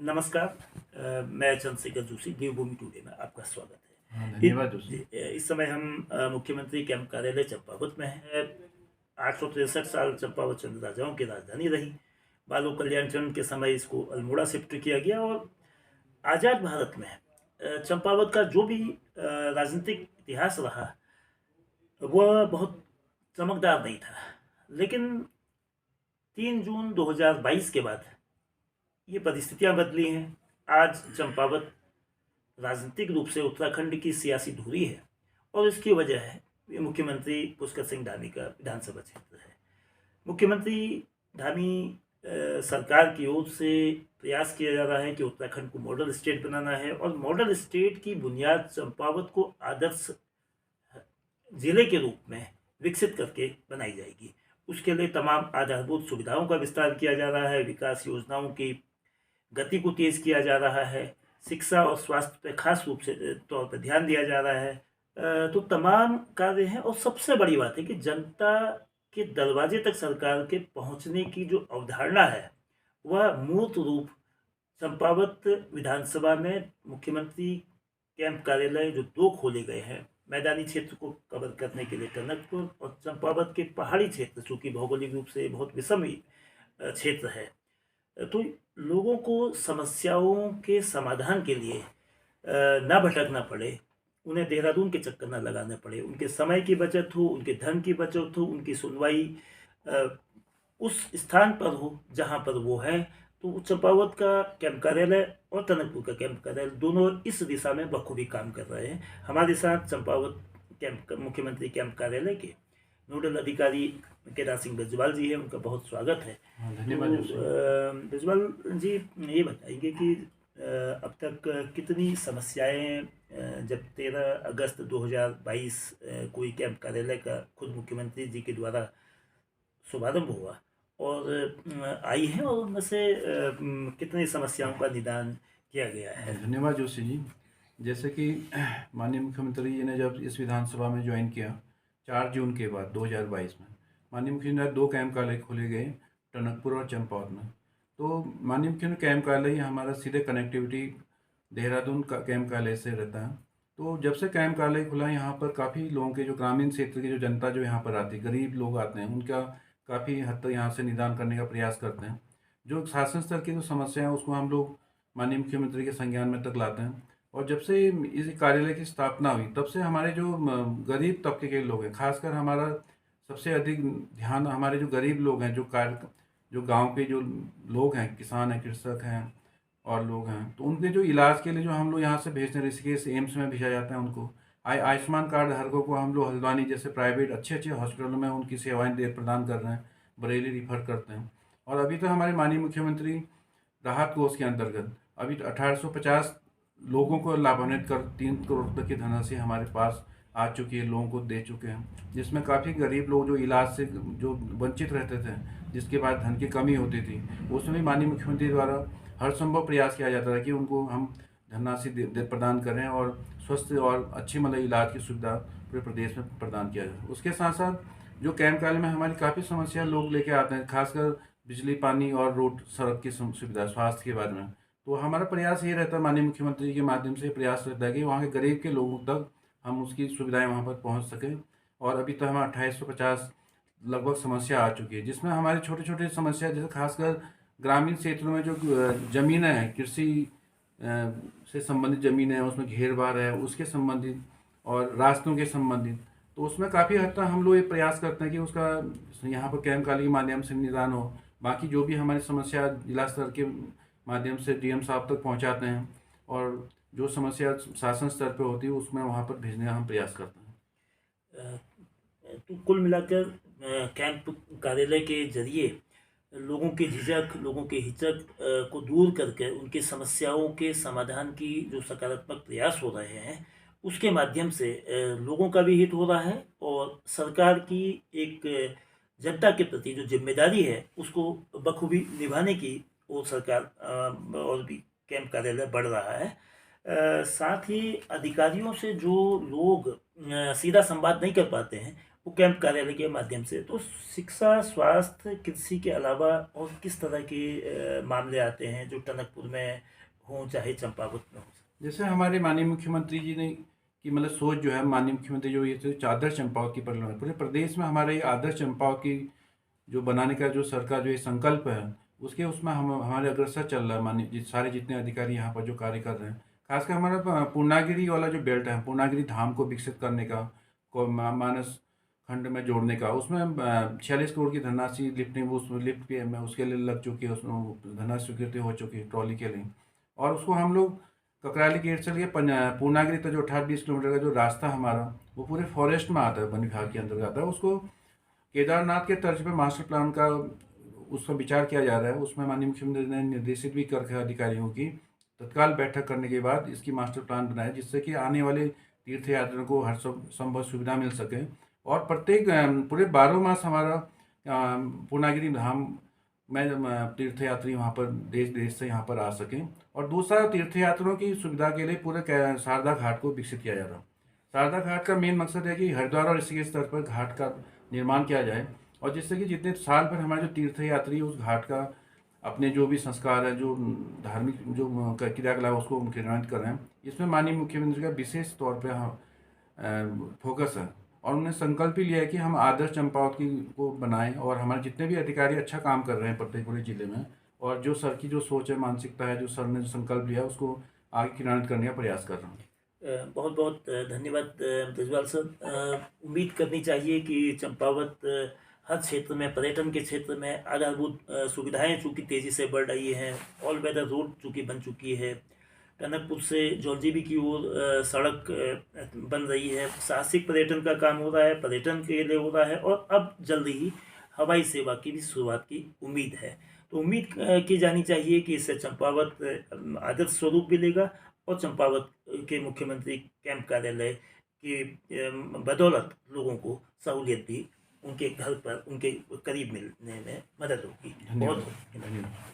नमस्कार। मैं चंद्रशेखर जोशी, देवभूमि टुडे में आपका स्वागत है। हाँ, धन्यवाद जोशी। इस समय हम मुख्यमंत्री कैंप कार्यालय चंपावत में हैं। 863 साल चंपावत चंद राजाओं की राजधानी रही। बालो कल्याण चंद के समय इसको अल्मोड़ा शिफ्ट किया गया और आज़ाद भारत में चंपावत का जो भी राजनीतिक इतिहास रहा वह बहुत चमकदार नहीं था। लेकिन 3 जून 2022 के बाद ये परिस्थितियां बदली हैं। आज चंपावत राजनीतिक रूप से उत्तराखंड की सियासी धुरी है और इसकी वजह है ये मुख्यमंत्री पुष्कर सिंह धामी का विधानसभा क्षेत्र है। मुख्यमंत्री धामी सरकार की ओर से प्रयास किया जा रहा है कि उत्तराखंड को मॉडल स्टेट बनाना है और मॉडल स्टेट की बुनियाद चंपावत को आदर्श जिले के रूप में विकसित करके बनाई जाएगी। उसके लिए तमाम आधारभूत सुविधाओं का विस्तार किया जा रहा है, विकास योजनाओं की गति को तेज किया जा रहा है, शिक्षा और स्वास्थ्य पे खास रूप से तौर पर ध्यान दिया जा रहा है। तो तमाम कार्य हैं और सबसे बड़ी बात है कि जनता के दरवाजे तक सरकार के पहुंचने की जो अवधारणा है वह मूर्त रूप चंपावत विधानसभा में मुख्यमंत्री कैंप कार्यालय जो 2 खोले गए हैं, मैदानी क्षेत्र को कवर करने के लिए टनकपुर और चंपावत के पहाड़ी क्षेत्र, चूँकि भौगोलिक रूप से बहुत विषम क्षेत्र है, तो लोगों को समस्याओं के समाधान के लिए ना भटकना पड़े, उन्हें देहरादून के चक्कर ना लगाने पड़े, उनके समय की बचत हो, उनके धन की बचत हो, उनकी सुनवाई उस स्थान पर हो जहाँ पर वो है। तो चंपावत का कैंप कार्यालय और टनकपुर का कैंप कार्यालय दोनों इस दिशा में बखूबी काम कर रहे हैं। हमारे साथ चंपावत कैंप मुख्यमंत्री कैंप कार्यालय के नोडल अधिकारी केदार सिंह बिजवाल जी है, उनका बहुत स्वागत है। हाँ, धन्यवाद जोशी। बिजवाल जी ये बताएंगे कि अब तक कितनी समस्याएं, जब 13 अगस्त 2022 कोई कैंप कार्यालय का खुद मुख्यमंत्री जी के द्वारा शुभारंभ हुआ और आई है और उनमें से कितनी समस्याओं का निदान किया गया है। धन्यवाद जोशी जी। जैसे कि माननीय मुख्यमंत्री जी ने जब इस विधानसभा में ज्वाइन किया 4 जून के बाद 2022 में, माननीय मुख्यमंत्री 2 कैंप कार्यालय खोले गए, टनकपुर और चंपावत में। तो माननीय मुख्यमंत्री कैंप कार्यालय हमारा सीधे कनेक्टिविटी देहरादून का कैंप कार्यालय से रहता है। तो जब से कैंप कार्यालय खुला, यहाँ पर काफ़ी लोगों के, जो ग्रामीण क्षेत्र की जो जनता जो यहाँ पर आती है, गरीब लोग आते हैं, उनका काफ़ी हद तक यहाँ से निदान करने का प्रयास करते हैं। जो शासन स्तर की जो समस्या है उसको हम लोग माननीय मुख्यमंत्री के संज्ञान में तक लाते हैं। और जब से इस कार्यालय की स्थापना हुई तब से हमारे जो गरीब तबके के लोग हैं, खासकर हमारा सबसे अधिक ध्यान हमारे जो गरीब लोग हैं, जो गांव के जो लोग हैं, किसान हैं, कृषक हैं और लोग हैं, तो उनके जो इलाज के लिए जो हम लोग यहाँ से भेजते हैं, ऋषिकेश एम्स में भेजा जाता है उनको। आयुष्मान कार्ड धारकों को हम लोग हल्द्वानी जैसे प्राइवेट अच्छे अच्छे हॉस्पिटलों में उनकी सेवाएं दे प्रदान कर रहे हैं, बरेली रिफर करते हैं। और अभी तो हमारे माननीय मुख्यमंत्री राहत कोष के अंतर्गत अभी 1850 लोगों को लाभान्वित कर 3 करोड़ तक की धनराशि हमारे पास आ चुकी है, लोगों को दे चुके हैं, जिसमें काफ़ी गरीब लोग जो इलाज से जो वंचित रहते थे, जिसके बाद धन की कमी होती थी, उसमें भी माननीय मुख्यमंत्री द्वारा हर संभव प्रयास किया जाता है कि उनको हम धनराशि प्रदान करें और स्वस्थ और अच्छी मतलब इलाज की सुविधा पूरे प्रदेश में प्रदान किया जाए। उसके साथ साथ जो कैंप कार्यालय में हमारी काफ़ी समस्या लोग लेके आते हैं, खासकर बिजली, पानी और रोड सड़क की सुविधा, स्वास्थ्य के बारे में। तो हमारा प्रयास ये रहता है, माननीय मुख्यमंत्री के माध्यम से प्रयास रहता है कि वहाँ के गरीब के लोगों तक हम उसकी सुविधाएं वहाँ पर पहुँच सकें। और अभी तो हमें 2850 लगभग समस्या आ चुकी है, जिसमें हमारी छोटी छोटी समस्या, जैसे खासकर ग्रामीण क्षेत्रों में जो ज़मीनें हैं, कृषि से संबंधित ज़मीनें हैं, उसमें घेरबार है, उसके संबंधित और रास्तों के संबंधित, तो उसमें काफ़ी हद तक हम लोग ये प्रयास करते हैं कि उसका यहाँ पर कैंप कार्यालय के माध्यम से निदान हो। बाकी जो भी हमारी समस्या जिला स्तर के माध्यम से डीएम साहब तक पहुँचाते हैं और जो समस्या शासन स्तर पर होती है उसमें वहाँ पर भेजने का हम प्रयास करते हैं। तो कुल मिलाकर कैंप कार्यालय के जरिए लोगों की झिझक, लोगों के हिचक को दूर करके उनकी समस्याओं के समाधान की जो सकारात्मक प्रयास हो रहे हैं, उसके माध्यम से लोगों का भी हित हो रहा है और सरकार की एक जनता के प्रति जो जिम्मेदारी है उसको बखूबी निभाने की ओर सरकार और भी कैंप कार्यालय बढ़ रहा है। साथ ही अधिकारियों से जो लोग सीधा संवाद नहीं कर पाते हैं, वो कैंप कार्यालय के माध्यम से। तो शिक्षा, स्वास्थ्य, कृषि के अलावा और किस तरह के मामले आते हैं जो टनकपुर में हों चाहे चंपावत में हो? जैसे हमारे माननीय मुख्यमंत्री जी ने की मतलब सोच जो है, माननीय मुख्यमंत्री जो ये आदर्श चंपावत की परिकल्पना, पूरे प्रदेश में हमारे ये आदर्श चंपावत की जो बनाने का जो सरकार जो ये संकल्प है, उसके उसमें हम हमारे अग्रसर चल रहा है। माननीय सारे जितने अधिकारी यहाँ पर जो कार्य कर रहे हैं, खासकर हमारा पूर्णागिरी वाला जो बेल्ट है, पूर्णागिरी धाम को विकसित करने का, को मानस खंड में जोड़ने का, उसमें 46 करोड़ की धनराशि लिफ्टिंग उस लिफ्ट के में उसके लिए लग चुकी है, उसमें धनराशि स्वीकृति हो चुकी है ट्रॉली के लिए। और उसको हम लोग ककराली गेट से लेकर पूर्णागिरी तक जो 18-20 किलोमीटर का जो रास्ता हमारा, वो पूरे फॉरेस्ट में आता है, वन विभाग के अंतर्गत आता है। उसको केदारनाथ के तर्ज पे मास्टर प्लान का उस पर विचार किया जा रहा है। उसमें माननीय मुख्यमंत्री ने निर्देशित भी करके अधिकारियों की तत्काल बैठक करने के बाद इसकी मास्टर प्लान बनाए, जिससे कि आने वाले तीर्थ यात्रियों को हर संभव सुविधा मिल सके। और प्रत्येक पूरे 12 मास हमारा पूर्णागिरी धाम में तीर्थयात्री वहाँ पर देश देश से यहाँ पर आ सकें। और दूसरा, तीर्थयात्रियों की सुविधा के लिए पूरे शारदा घाट को विकसित किया जा रहा है। शारदा घाट का मेन मकसद है कि हरिद्वार और ऋषिकेश स्तर पर घाट का निर्माण किया जाए, और जिससे कि जितने साल भर हमारे जो तीर्थयात्री उस घाट का अपने जो भी संस्कार है, जो धार्मिक जो क्रियाकलाप उसको क्रियान्वित कर रहे हैं, इसमें माननीय मुख्यमंत्री का विशेष तौर पर फोकस है। और उन्होंने संकल्प भी लिया है कि हम आदर्श चंपावत की को बनाएं, और हमारे जितने भी अधिकारी अच्छा काम कर रहे हैं प्रत्येक पूरे जिले में, और जो सर की जो सोच है, मानसिकता है, जो सर ने जो संकल्प लिया उसको आगे क्रियान्वित करने का प्रयास कर रहा हूँ। बहुत बहुत धन्यवाद ब्रजपाल सर। उम्मीद करनी चाहिए कि चंपावत हर क्षेत्र में, पर्यटन के क्षेत्र में आधारभूत सुविधाएं चूँकि तेज़ी से बढ़ रही हैं, ऑल वेदर रोड चूँकि बन चुकी है, टनकपुर से जौलजीबी की ओर सड़क बन रही है, साहसिक पर्यटन का काम हो रहा है, पर्यटन के लिए हो रहा है, और अब जल्दी ही हवाई सेवा की भी शुरुआत की उम्मीद है। तो उम्मीद की जानी चाहिए कि इससे चंपावत आदर्श स्वरूप मिलेगा, और चंपावत के मुख्यमंत्री कैंप कार्यालय की बदौलत लोगों को सहूलियत भी उनके घर पर, उनके करीब मिलने में मदद होगी। बहुत धन्यवाद।